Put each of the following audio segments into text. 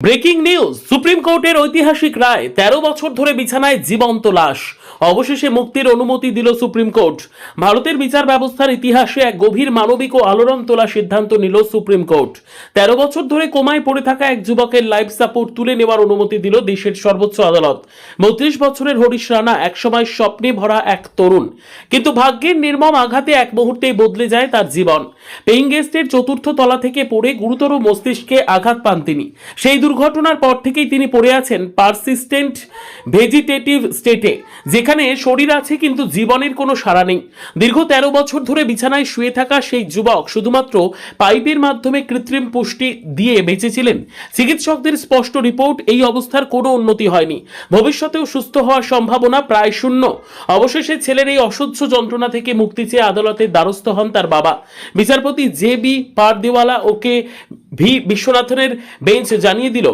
Breaking news, supreme কোর্টের ঐতিহাসিক রায়। 13 বছর ধরে বিছানায় জীবন্ত লাশ, অবশেষে মুক্তির অনুমতি দিল সুপ্রিম কোর্ট। ভারতের বিচার ব্যবস্থার ইতিহাসে এক গভীর মানবিক ও আলোড়ন তোলা সিদ্ধান্ত নিল সুপ্রিম কোর্ট। 13 বছর ধরে কোমায় পড়ে থাকা এক যুবকের লাইফ সাপোর্ট তুলে নেওয়ার অনুমতি দিল দেশের সর্বোচ্চ আদালত। 32 বছরের হরিশ রানা একসময় স্বপ্নে ভরা এক তরুণ, কিন্তু ভাগ্যের নির্মম আঘাতে এক মুহূর্তেই বদলে যায় তার জীবন। পেইং গেস্টের চতুর্থ তলা থেকে পড়ে গুরুতর মস্তিষ্কে আঘাত পান তিনি। সেই দুর্ঘটনার পর থেকেই তিনি পড়ে আছেন পারসিস্টেন্ট ভেজিটেটিভ স্টেটে, যেখানে শরীর আছে কিন্তু জীবনের কোনো সাড়া নেই। দীর্ঘ 13 বছর ধরে বিছানায় শুয়ে থাকা সেই যুবক শুধুমাত্র পাইপের মাধ্যমে কৃত্রিম পুষ্টি দিয়ে বেঁচেছিলেন। চিকিৎসকদের স্পষ্ট রিপোর্ট, এই অবস্থার কোনো উন্নতি হয়নি, ভবিষ্যতেও সুস্থ হওয়ার সম্ভাবনা প্রায় শূন্য। অবশেষে ছেলের এই অসহ্য যন্ত্রণা থেকে মুক্তি চেয়ে আদালতের দ্বারস্থ হন তার বাবা। বিচারপতি জে.বি. পারদেওয়ালা ওকে ভি বিশ্বনাথনের বেঞ্চ জানিয়ে দিল,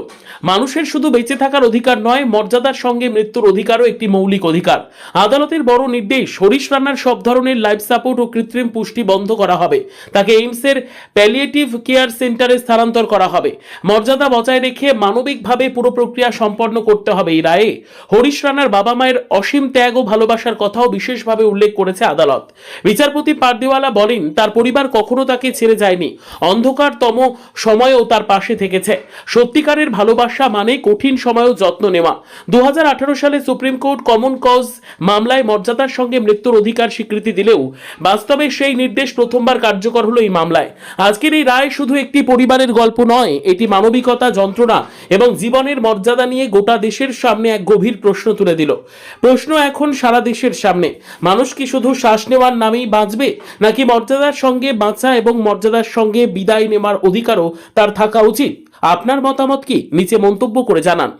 মানুষের শুধু বেঁচে থাকার অধিকার নয়, মর্যাদার সঙ্গে মৃত্যুর অধিকারও একটি মৌলিক অধিকার। আদালতের বড় নির্দেশ, হরিশ রানার সব ধরনের লাইফ সাপোর্ট ও কৃত্রিম পুষ্টি বন্ধ করা হবে। তাকে এইমসের প্যালিয়েটিভ কেয়ার সেন্টারে স্থানান্তর করা হবে। মর্যাদা বজায় রেখে মানবিকভাবে পুরো প্রক্রিয়া সম্পন্ন করতে হবে। এই রায়ে হরিশ রানার বাবা মায়ের অসীম ত্যাগ ও ভালোবাসার কথাও বিশেষভাবে উল্লেখ করেছে আদালত। বিচারপতি পারদেওয়ালা বলেন, তার পরিবার কখনো তাকে ছেড়ে যায়নি, অন্ধকারতম সময়েও তার পাশে থেকেছে। সত্যিকারের ভালোবাসা মানে কঠিন সময়েও যত্ন নেওয়া। 2018 সালে সুপ্রিম কোর্ট কমন কজ মামলায় মর্যাদার সঙ্গে মৃত্যুর অধিকার স্বীকৃতি দিলেও বাস্তবে সেই নির্দেশ প্রথমবার কার্যকর হলো এই মামলায়। আজকের এই রায় শুধু একটি পরিবারের গল্প নয়, এটি মানবিকতা, যন্ত্রণা এবং জীবনের মর্যাদা নিয়ে গোটা দেশের সামনে এক গভীর প্রশ্ন তুলে দিল। প্রশ্ন এখন সারা দেশের সামনে, মানুষ কি শুধু শ্বাস নেওয়ার নামেই বাঁচবে, নাকি মর্যাদার সঙ্গে বাঁচা এবং মর্যাদার সঙ্গে বিদায় নেওয়ার অধিকারও তার থাকা উচিত? আপনার মতামত কি? নিচে মন্তব্য করে জানান।